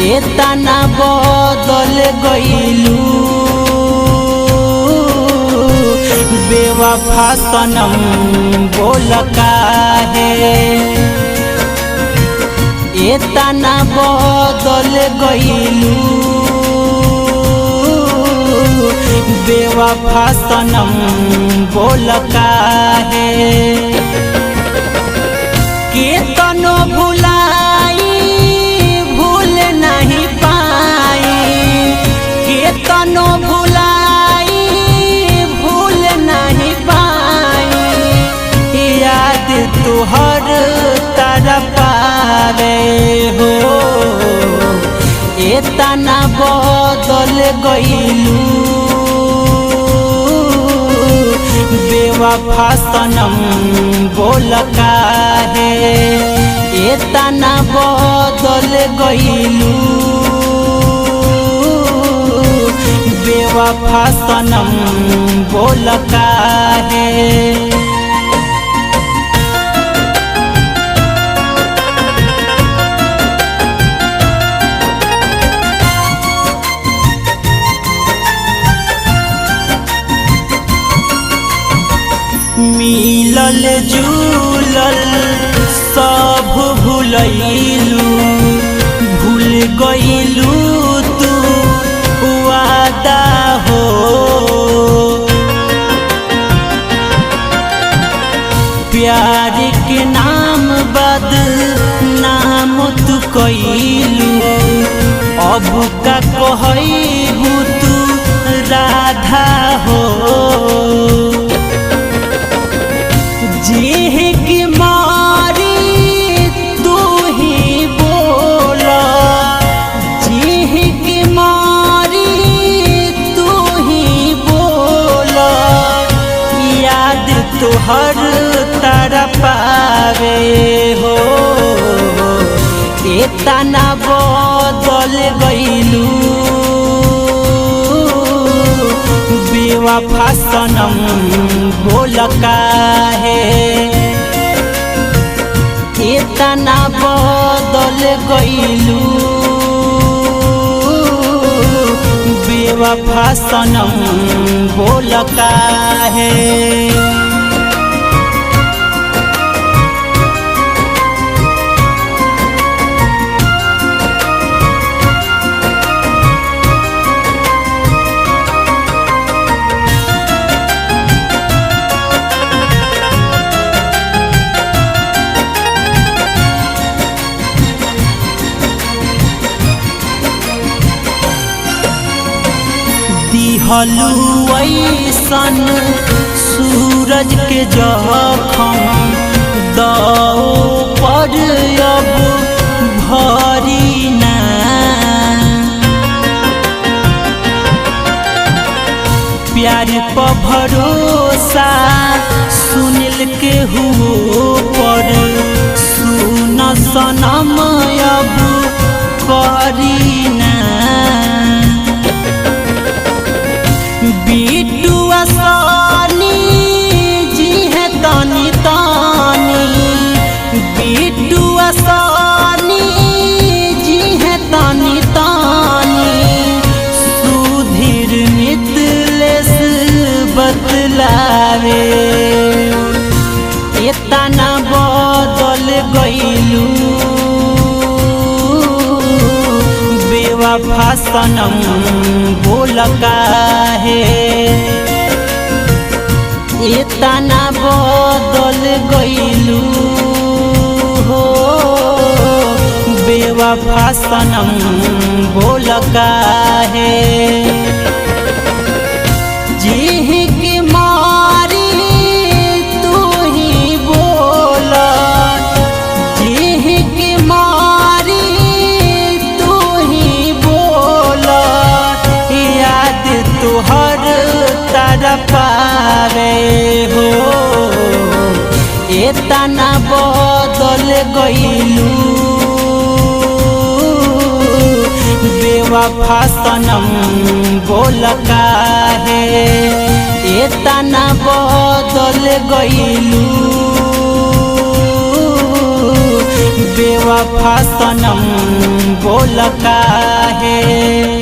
एतना बदल गइलू बेवफा सनम बोल काहे। एतना बदल गइलू बेवफा सनम बोल काहे। केतनो भुलाई भूल नहीं पाई, केतनो भुलाई भूल नहीं पाई। याद तुहर तरपावे हो, एतना बदल गइलू बेवफा सनम बोल काहे। एतना बदल गइलू बेवफा सनम बोल काहे। मिलल जुलल सब भूलैलू, भूल गइलू तू वादा हो। प्यार के नाम बदनाम तू कइलू, अब का कहबू तू राधा हो। जी की मारी तू ही बोला, जी की मारी तू ही बोला। याद तुहर तरपावे हो, एतना बदल गइलू बेवफा सनम बोल काहे। एतना बदल गइलू बेवफा सनम बोल काहे। दिहलू ऐसन सूरज के जखम, दाव पर अब भरी ना। प्यार पर भरोसा सुनिल के हुओ पर, सुन सनम अब करी ना। बीटू आसानी जी है तानी तानी, बीटू आसानी जी है तानी तानी। सुधीर मितलेस बतलावे, एतना बदल गइलू बेवफा सनम बोल काहे। एतना बदल गइलू हो बेवफा सनम बोल काहे। जी की मारी तू ही बोला, जी की मारी तू ही बोला। याद तुहर तरपावे हो, एतना बदल गइलू बेवफा सनम बोल काहे। एतना बदल गइलू बेवफा सनम बोल बोल काहे।